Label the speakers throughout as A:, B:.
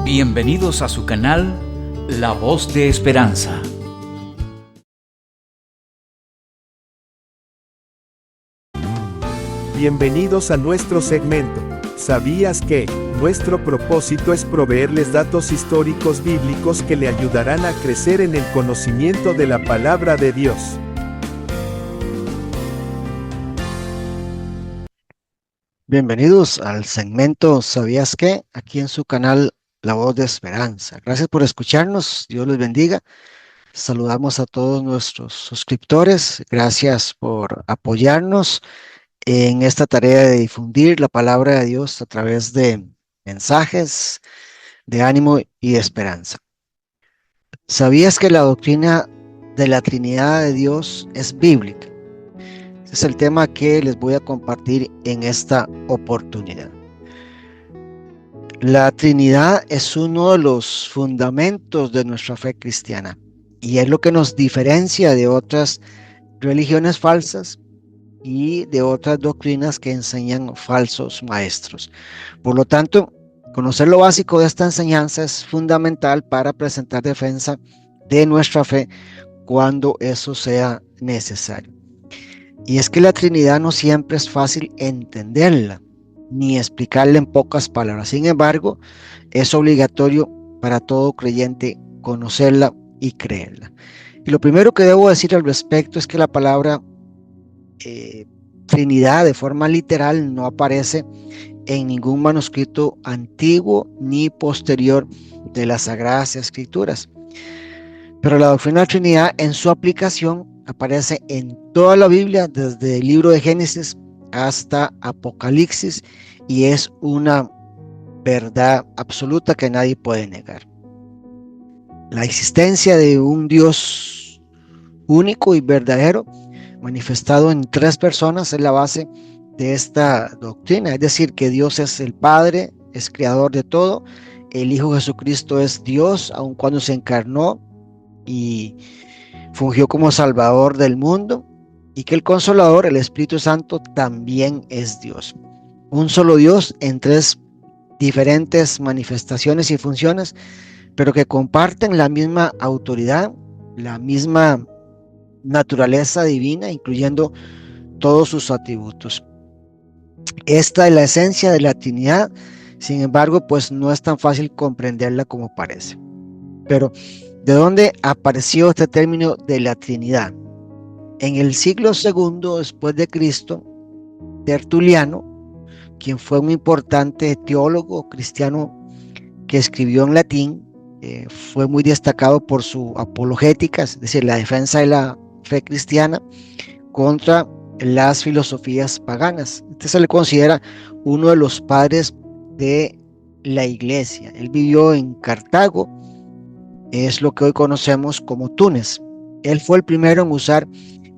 A: Bienvenidos a su canal La Voz de Esperanza.
B: Bienvenidos a nuestro segmento. ¿Sabías que? Nuestro propósito es proveerles datos históricos bíblicos que le ayudarán a crecer en el conocimiento de la palabra de Dios.
C: Bienvenidos al segmento ¿Sabías qué? Aquí en su canal La Voz de Esperanza. Gracias por escucharnos, Dios les bendiga. Saludamos a todos nuestros suscriptores. Gracias por apoyarnos en esta tarea de difundir la palabra de Dios a través de mensajes de ánimo y de esperanza. ¿Sabías que la doctrina de la Trinidad de Dios es bíblica? Este es el tema que les voy a compartir en esta oportunidad. La Trinidad es uno de los fundamentos de nuestra fe cristiana y es lo que nos diferencia de otras religiones falsas y de otras doctrinas que enseñan falsos maestros. Por lo tanto, conocer lo básico de esta enseñanza es fundamental para presentar defensa de nuestra fe cuando eso sea necesario. Y es que la Trinidad no siempre es fácil entenderla, ni explicarla en pocas palabras. Sin embargo, es obligatorio para todo creyente conocerla y creerla. Y lo primero que debo decir al respecto es que la palabra Trinidad de forma literal no aparece en ningún manuscrito antiguo ni posterior de las Sagradas Escrituras. Pero la doctrina de la Trinidad en su aplicación aparece en toda la Biblia, desde el libro de Génesis hasta Apocalipsis, y es una verdad absoluta que nadie puede negar. La existencia de un Dios único y verdadero, manifestado en tres personas, es la base de esta doctrina. Es decir, que Dios es el Padre, es creador de todo, el Hijo Jesucristo es Dios, aun cuando se encarnó y fungió como Salvador del mundo, y que el Consolador, el Espíritu Santo, también es Dios. Un solo Dios en tres diferentes manifestaciones y funciones, pero que comparten la misma autoridad, la misma naturaleza divina, incluyendo todos sus atributos. Esta es la esencia de la Trinidad. Sin embargo, pues no es tan fácil comprenderla como parece. Pero, ¿de dónde apareció este término de la Trinidad? En el siglo II después de Cristo, Tertuliano, quien fue un importante teólogo cristiano que escribió en latín, fue muy destacado por su apologética, es decir, la defensa de la fe cristiana contra las filosofías paganas. Este se le considera uno de los padres de la iglesia. Él vivió en Cartago, es lo que hoy conocemos como Túnez. Él fue el primero en usar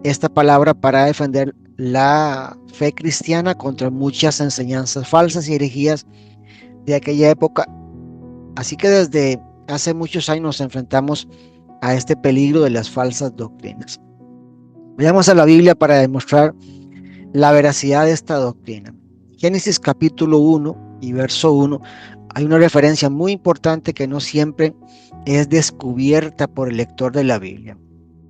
C: esta palabra para defender la fe cristiana contra muchas enseñanzas falsas y herejías de aquella época. Así que desde hace muchos años nos enfrentamos a este peligro de las falsas doctrinas. Vayamos a la Biblia para demostrar la veracidad de esta doctrina. Génesis capítulo 1 y verso 1 hay una referencia muy importante que no siempre es descubierta por el lector de la Biblia.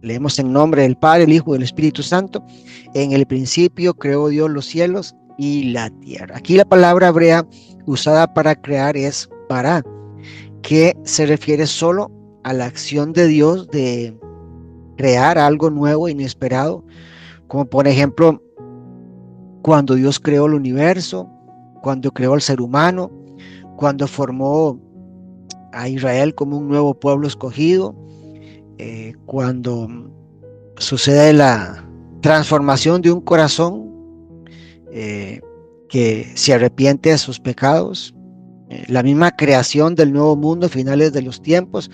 C: Leemos en nombre del Padre, el Hijo y del Espíritu Santo. En el principio creó Dios los cielos y la tierra. Aquí la palabra hebrea usada para crear es bara, que se refiere solo a la acción de Dios de crear algo nuevo e inesperado, como por ejemplo cuando Dios creó el universo, cuando creó al ser humano, cuando formó a Israel como un nuevo pueblo escogido, cuando sucede la transformación de un corazón que se arrepiente de sus pecados, la misma creación del nuevo mundo a finales de los tiempos,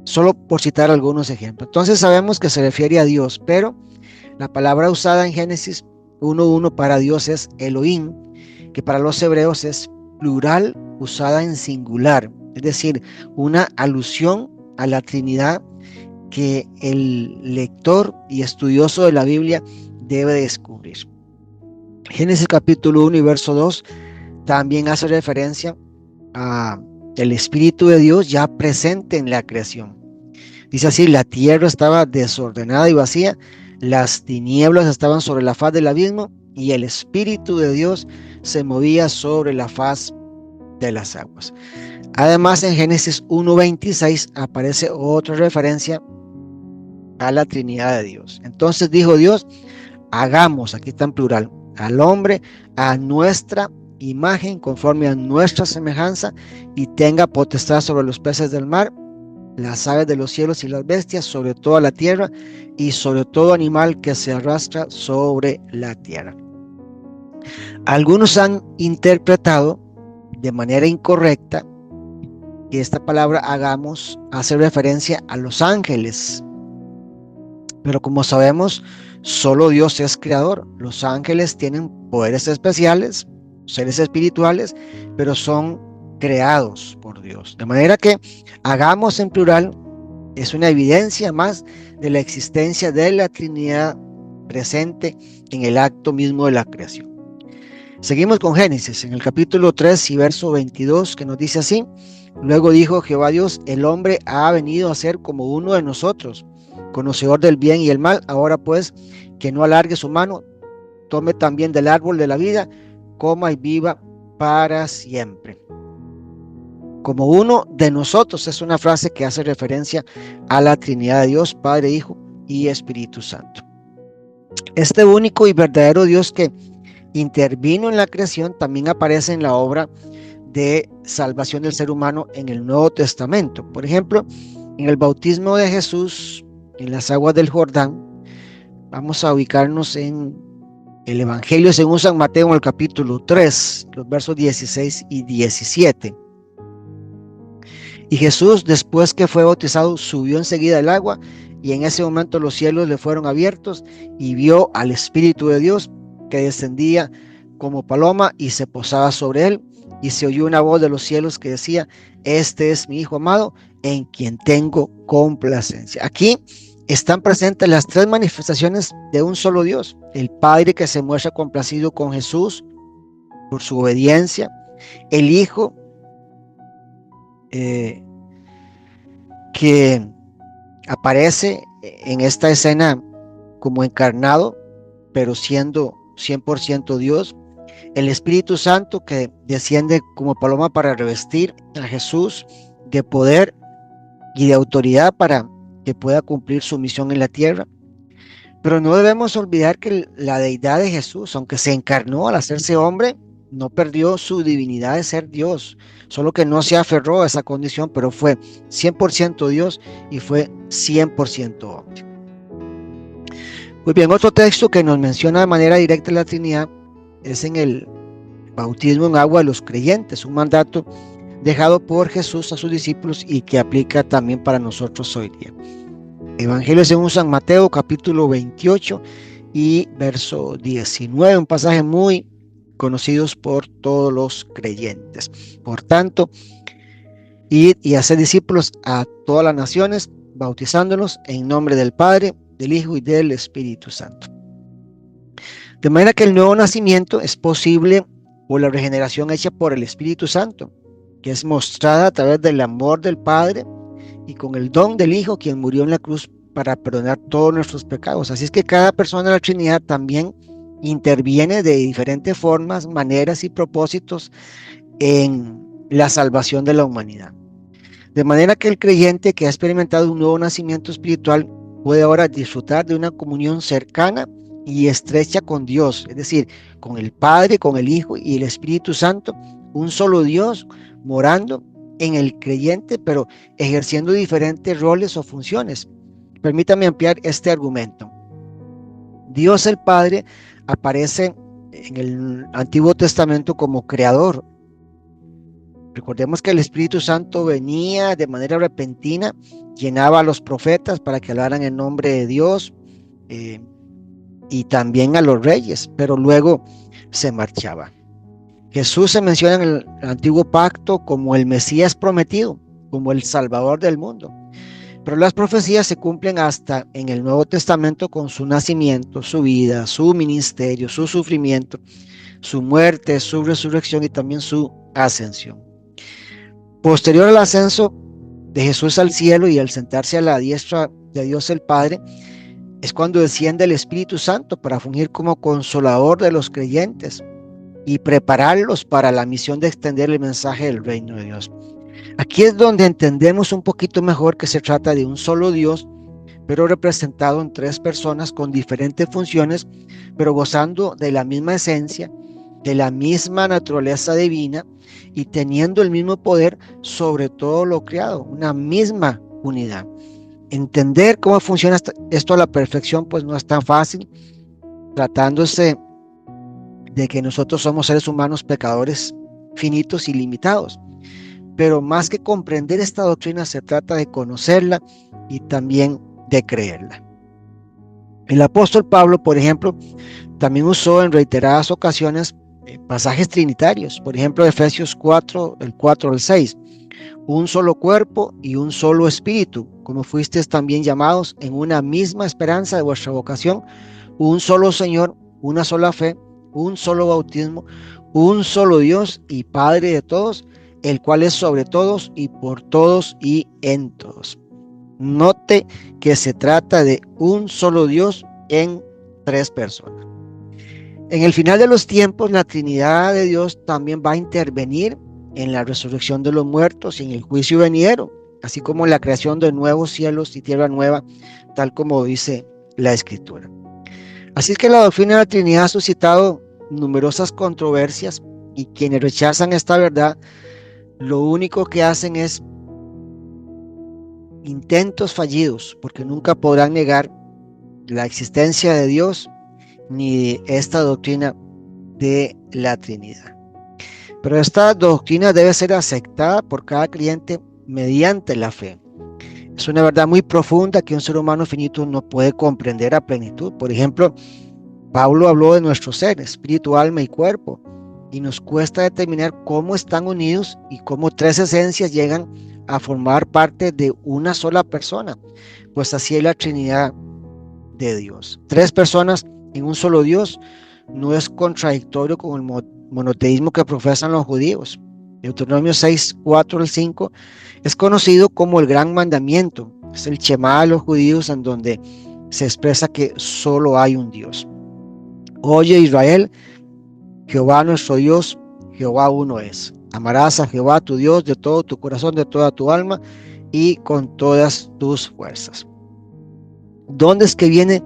C: solo por citar algunos ejemplos. Entonces sabemos que se refiere a Dios, pero la palabra usada en Génesis 1:1 para Dios es Elohim, que para los hebreos es plural usada en singular, es decir, una alusión a la Trinidad que el lector y estudioso de la Biblia debe descubrir. Génesis capítulo 1 y verso 2 también hace referencia a el Espíritu de Dios ya presente en la creación. Dice así: la tierra estaba desordenada y vacía, las tinieblas estaban sobre la faz del abismo, y el Espíritu de Dios se movía sobre la faz de las aguas. Además, en Génesis 1:26 aparece otra referencia a la Trinidad de Dios. Entonces dijo Dios: hagamos, aquí está en plural, al hombre a nuestra imagen, conforme a nuestra semejanza, y tenga potestad sobre los peces del mar, las aves de los cielos y las bestias, sobre toda la tierra y sobre todo animal que se arrastra sobre la tierra. Algunos han interpretado de manera incorrecta que esta palabra hagamos hace referencia a los ángeles, pero como sabemos, solo Dios es creador. Los ángeles tienen poderes especiales, seres espirituales, pero son creados por Dios. De manera que hagamos en plural es una evidencia más de la existencia de la Trinidad presente en el acto mismo de la creación. Seguimos con Génesis, en el capítulo 3 y verso 22, que nos dice así: luego dijo Jehová Dios: el hombre ha venido a ser como uno de nosotros, conocedor del bien y el mal. Ahora pues, que no alargue su mano, tome también del árbol de la vida, coma y viva para siempre. Como uno de nosotros es una frase que hace referencia a la Trinidad de Dios, Padre, Hijo y Espíritu Santo. Este único y verdadero Dios que intervino en la creación también aparece en la obra de salvación del ser humano en el Nuevo Testamento. Por ejemplo, en el bautismo de Jesús en las aguas del Jordán. Vamos a ubicarnos en el Evangelio según San Mateo, en el capítulo 3, los versos 16 y 17. Y Jesús, después que fue bautizado, subió enseguida del agua, y en ese momento los cielos le fueron abiertos, y vio al Espíritu de Dios que descendía como paloma y se posaba sobre él, y se oyó una voz de los cielos que decía: este es mi Hijo amado, en quien tengo complacencia. Aquí están presentes las tres manifestaciones de un solo Dios: el Padre, que se muestra complacido con Jesús por su obediencia; el Hijo, que aparece en esta escena como encarnado, pero siendo 100% Dios; el Espíritu Santo, que desciende como paloma para revestir a Jesús de poder y de autoridad para que pueda cumplir su misión en la tierra. Pero no debemos olvidar que la deidad de Jesús, aunque se encarnó al hacerse hombre, no perdió su divinidad de ser Dios, solo que no se aferró a esa condición, pero fue 100% Dios y fue 100% hombre. Muy bien, otro texto que nos menciona de manera directa la Trinidad es en el bautismo en agua de los creyentes, un mandato dejado por Jesús a sus discípulos y que aplica también para nosotros hoy día. Evangelio según San Mateo, capítulo 28 y verso 19, un pasaje muy conocido por todos los creyentes. Por tanto, id y haced discípulos a todas las naciones, bautizándolos en nombre del Padre, del Hijo y del Espíritu Santo. De manera que el nuevo nacimiento es posible por la regeneración hecha por el Espíritu Santo, que es mostrada a través del amor del Padre y con el don del Hijo, quien murió en la cruz para perdonar todos nuestros pecados. Así es que cada persona de la Trinidad también interviene de diferentes formas, maneras y propósitos en la salvación de la humanidad. De manera que el creyente que ha experimentado un nuevo nacimiento espiritual puede ahora disfrutar de una comunión cercana y estrecha con Dios, es decir, con el Padre, con el Hijo y el Espíritu Santo, un solo Dios morando en el creyente, pero ejerciendo diferentes roles o funciones. Permítame ampliar este argumento. Dios el Padre aparece en el Antiguo Testamento como creador. Recordemos que el Espíritu Santo venía de manera repentina, llenaba a los profetas para que hablaran en nombre de Dios, y también a los reyes, pero luego se marchaba. Jesús se menciona en el Antiguo Pacto como el Mesías prometido, como el Salvador del mundo. Pero las profecías se cumplen hasta en el Nuevo Testamento con su nacimiento, su vida, su ministerio, su sufrimiento, su muerte, su resurrección y también su ascensión. Posterior al ascenso de Jesús al cielo y al sentarse a la diestra de Dios el Padre, es cuando desciende el Espíritu Santo para fungir como consolador de los creyentes y prepararlos para la misión de extender el mensaje del reino de Dios. Aquí es donde entendemos un poquito mejor que se trata de un solo Dios, pero representado en tres personas con diferentes funciones, pero gozando de la misma esencia, de la misma naturaleza divina y teniendo el mismo poder sobre todo lo creado, una misma unidad. Entender cómo funciona esto a la perfección pues no es tan fácil, tratándose de que nosotros somos seres humanos pecadores finitos y limitados. Pero más que comprender esta doctrina, se trata de conocerla y también de creerla. El apóstol Pablo, por ejemplo, también usó en reiteradas ocasiones pasajes trinitarios. Por ejemplo, Efesios 4, el 4 al 6. Un solo cuerpo y un solo espíritu, como fuisteis también llamados en una misma esperanza de vuestra vocación, un solo Señor, una sola fe, un solo bautismo, un solo Dios y Padre de todos, el cual es sobre todos y por todos y en todos. Note que se trata de un solo Dios en tres personas. En el final de los tiempos, la Trinidad de Dios también va a intervenir en la resurrección de los muertos y en el juicio venidero, así como en la creación de nuevos cielos y tierra nueva, tal como dice la Escritura. Así es que la doctrina de la Trinidad ha suscitado numerosas controversias y quienes rechazan esta verdad, lo único que hacen es intentos fallidos, porque nunca podrán negar la existencia de Dios ni de esta doctrina de la Trinidad. Pero esta doctrina debe ser aceptada por cada creyente mediante la fe. Es una verdad muy profunda que un ser humano finito no puede comprender a plenitud. Por ejemplo, Pablo habló de nuestro ser, espíritu, alma y cuerpo, y nos cuesta determinar cómo están unidos y cómo tres esencias llegan a formar parte de una sola persona, pues así es la Trinidad de Dios. Tres personas en un solo Dios no es contradictorio con el monoteísmo que profesan los judíos. Deuteronomio 6, 4 al 5 es conocido como el gran mandamiento, es el Shema de los judíos, en donde se expresa que solo hay un Dios. Oye Israel, Jehová nuestro Dios, Jehová uno es. Amarás a Jehová tu Dios de todo tu corazón, de toda tu alma y con todas tus fuerzas. ¿Dónde es que viene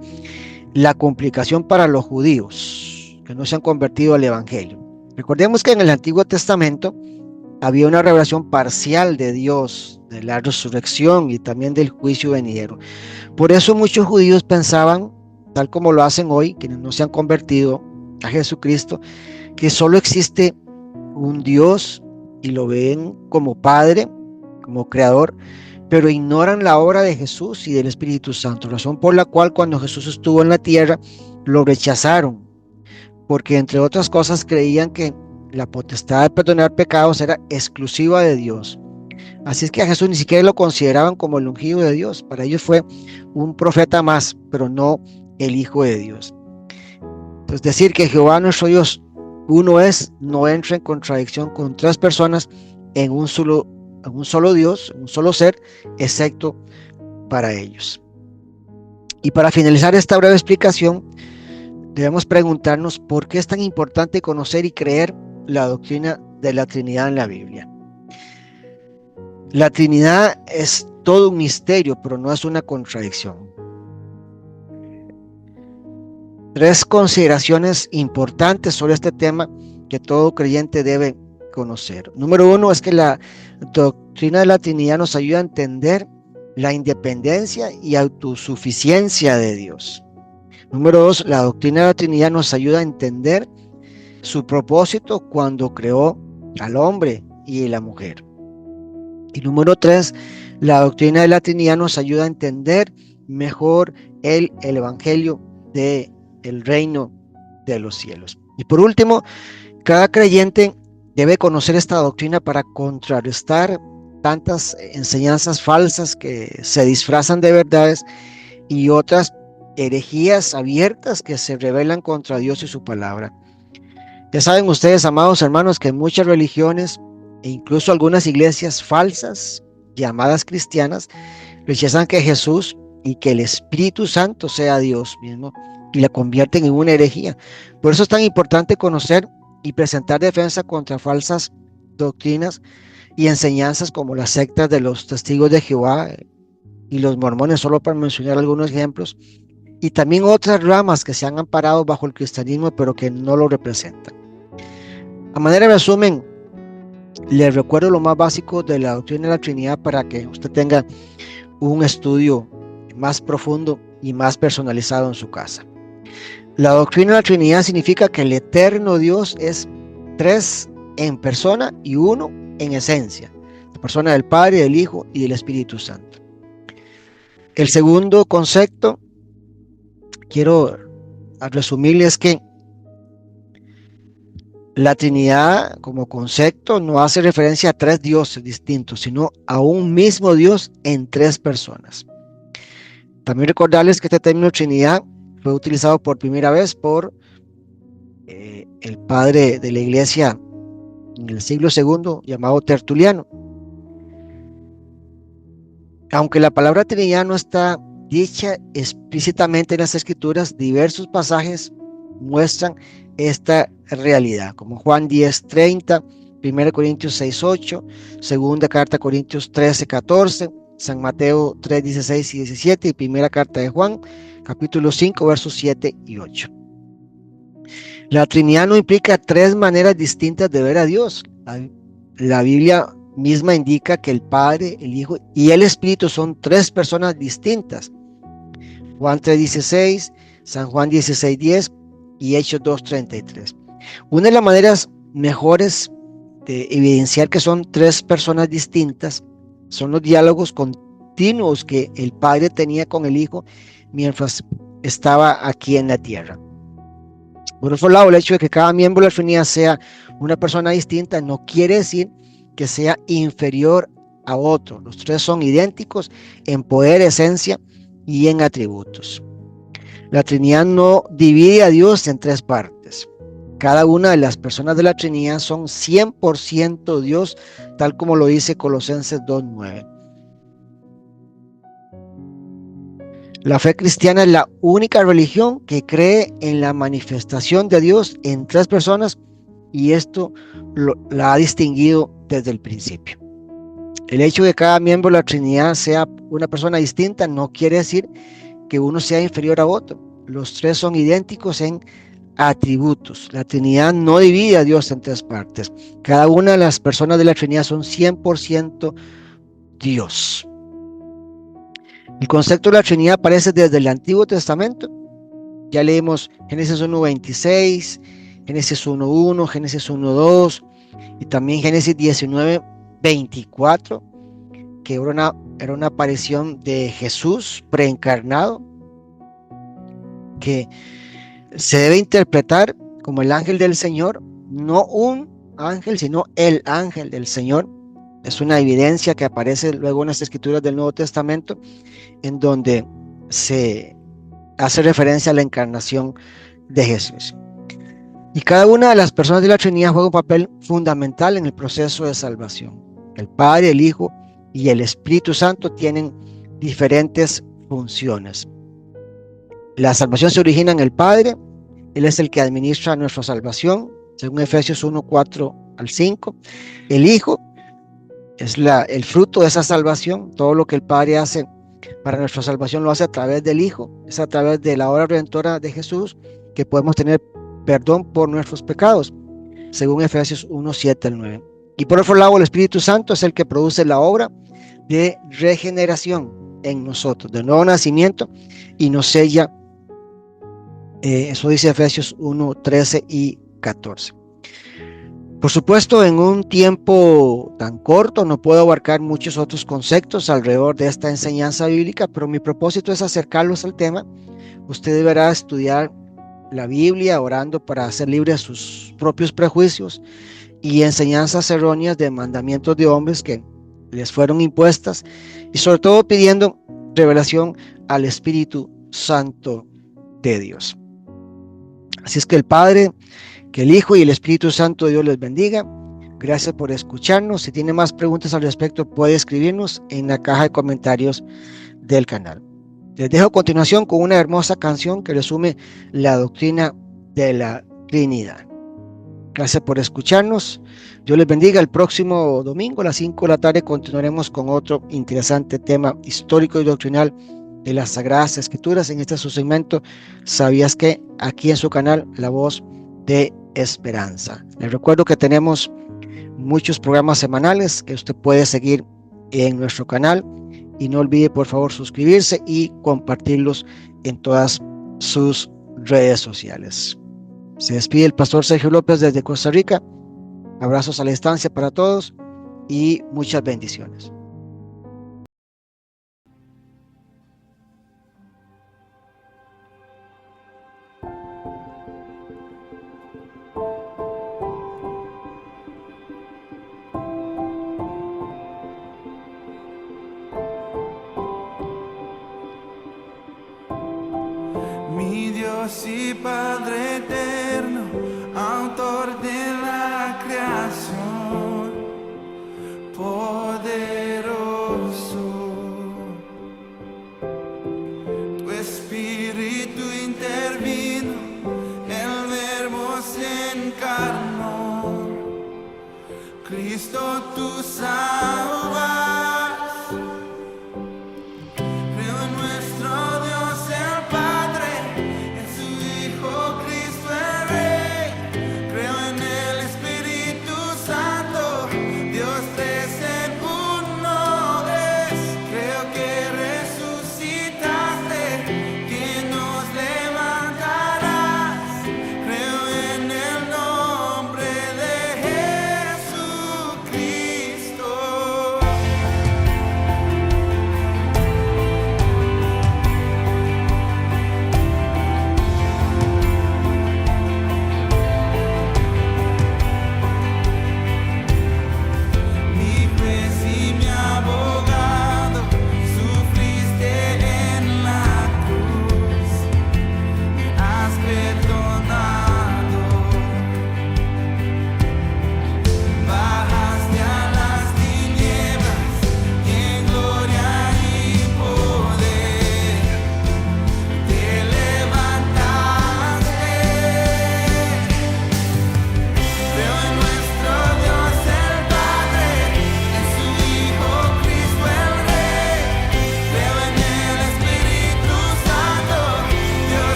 C: la complicación para los judíos que no se han convertido al Evangelio? Recordemos que en el Antiguo Testamento había una revelación parcial de Dios, de la resurrección y también del juicio venidero. Por eso muchos judíos pensaban, tal como lo hacen hoy, quienes no se han convertido a Jesucristo, que solo existe un Dios y lo ven como Padre, como Creador, pero ignoran la obra de Jesús y del Espíritu Santo, razón por la cual cuando Jesús estuvo en la tierra lo rechazaron, porque entre otras cosas creían que la potestad de perdonar pecados era exclusiva de Dios. Así es que a Jesús ni siquiera lo consideraban como el ungido de Dios. Para ellos fue un profeta más, pero no el Hijo de Dios. Entonces, decir que Jehová nuestro Dios uno es, no entra en contradicción con tres personas en un solo Dios, un solo ser, excepto para ellos. Y para finalizar esta breve explicación, debemos preguntarnos por qué es tan importante conocer y creer la doctrina de la Trinidad en la Biblia. La Trinidad es todo un misterio, pero no es una contradicción. Tres consideraciones importantes sobre este tema que todo creyente debe conocer. Número uno es que la doctrina de la Trinidad nos ayuda a entender la independencia y autosuficiencia de Dios. Número dos, la doctrina de la Trinidad nos ayuda a entender su propósito cuando creó al hombre y la mujer. Y número tres, la doctrina de la Trinidad nos ayuda a entender mejor el Evangelio del reino de los cielos. Y por último, cada creyente debe conocer esta doctrina para contrarrestar tantas enseñanzas falsas que se disfrazan de verdades y otras herejías abiertas que se rebelan contra Dios y su palabra. Ya saben ustedes, amados hermanos, que en muchas religiones e incluso algunas iglesias falsas, llamadas cristianas, rechazan que Jesús y que el Espíritu Santo sea Dios mismo y la convierten en una herejía. Por eso es tan importante conocer y presentar defensa contra falsas doctrinas y enseñanzas como las sectas de los testigos de Jehová y los mormones, solo para mencionar algunos ejemplos, y también otras ramas que se han amparado bajo el cristianismo pero que no lo representan. A manera de resumen, les recuerdo lo más básico de la doctrina de la Trinidad para que usted tenga un estudio más profundo y más personalizado en su casa. La doctrina de la Trinidad significa que el eterno Dios es tres en persona y uno en esencia, la persona del Padre, del Hijo y del Espíritu Santo. El segundo concepto, quiero resumirles que la Trinidad como concepto no hace referencia a tres dioses distintos, sino a un mismo Dios en tres personas. También recordarles que este término Trinidad fue utilizado por primera vez por el padre de la iglesia en el siglo II, llamado Tertuliano. Aunque la palabra Trinidad no está dicha explícitamente en las Escrituras, diversos pasajes muestran esta realidad, como Juan 10:30, 1 Corintios 6:8, segunda carta a Corintios 13:14, San Mateo 3:16 y 17 y primera carta de Juan, capítulo 5, versos 7 y 8. La Trinidad no implica tres maneras distintas de ver a Dios. La Biblia misma indica que el Padre, el Hijo y el Espíritu son tres personas distintas. Juan 3:16, San Juan 16:10 y Hechos 2:33. Una de las maneras mejores de evidenciar que son tres personas distintas son los diálogos continuos que el Padre tenía con el Hijo mientras estaba aquí en la tierra. Por otro lado, el hecho de que cada miembro de la Trinidad sea una persona distinta no quiere decir que sea inferior a otro. Los tres son idénticos en poder, esencia y en atributos. La Trinidad no divide a Dios en tres partes. Cada una de las personas de la Trinidad son 100% Dios, tal como lo dice Colosenses 2:9. La fe cristiana es la única religión que cree en la manifestación de Dios en tres personas, y esto la ha distinguido desde el principio. El hecho de que cada miembro de la Trinidad sea una persona distinta no quiere decir que uno sea inferior a otro. Los tres son idénticos en atributos. La Trinidad no divide a Dios en tres partes. Cada una de las personas de la Trinidad son 100% Dios. El concepto de la Trinidad aparece desde el Antiguo Testamento. Ya leímos Génesis 1:26, Génesis 1:1, Génesis 1:2 y también Génesis 19:24, que era una aparición de Jesús preencarnado, que se debe interpretar como el ángel del Señor, no un ángel, sino el ángel del Señor. Es una evidencia que aparece luego en las escrituras del Nuevo Testamento, en donde se hace referencia a la encarnación de Jesús. Y cada una de las personas de la Trinidad juega un papel fundamental en el proceso de salvación. El Padre, el Hijo y el Espíritu Santo tienen diferentes funciones. La salvación se origina en el Padre. Él es el que administra nuestra salvación, según Efesios 1:4-5. El Hijo es el fruto de esa salvación. Todo lo que el Padre hace para nuestra salvación lo hace a través del Hijo. Es a través de la obra redentora de Jesús que podemos tener perdón por nuestros pecados, según Efesios 1:7-9. Y por otro lado, el Espíritu Santo es el que produce la obra de regeneración en nosotros, de nuevo nacimiento, y nos sella. Eso dice Efesios 1:13 y 14. Por supuesto, en un tiempo tan corto no puedo abarcar muchos otros conceptos alrededor de esta enseñanza bíblica, pero mi propósito es acercarlos al tema. Usted deberá estudiar la Biblia orando para ser libre de sus propios prejuicios y enseñanzas erróneas de mandamientos de hombres que les fueron impuestas, y sobre todo pidiendo revelación al Espíritu Santo de Dios. Así es que el Padre, que el Hijo y el Espíritu Santo de Dios les bendiga. Gracias por escucharnos. Si tiene más preguntas al respecto, puede escribirnos en la caja de comentarios del canal. Les dejo a continuación con una hermosa canción que resume la doctrina de la Trinidad. Gracias por escucharnos. Dios les bendiga. El próximo domingo a las 5 de la tarde continuaremos con otro interesante tema histórico y doctrinal de las Sagradas Escrituras en este su segmento ¿Sabías qué? Aquí en su canal La Voz de Esperanza. Les recuerdo que tenemos muchos programas semanales que usted puede seguir en nuestro canal y no olvide por favor suscribirse y compartirlos en todas sus redes sociales. Se despide el pastor Sergio López desde Costa Rica. Abrazos a la distancia para todos y muchas bendiciones.
D: Mi Dios y Padre eterno, autor de la creación, poderoso. Tu espíritu intervino, el verbo se encarnó. Cristo, tú salvas. Cristo.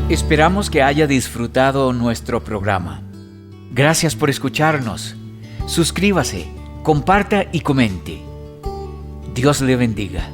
A: Esperamos que haya disfrutado nuestro programa. Gracias por escucharnos. Suscríbase, comparta y comente. Dios le bendiga.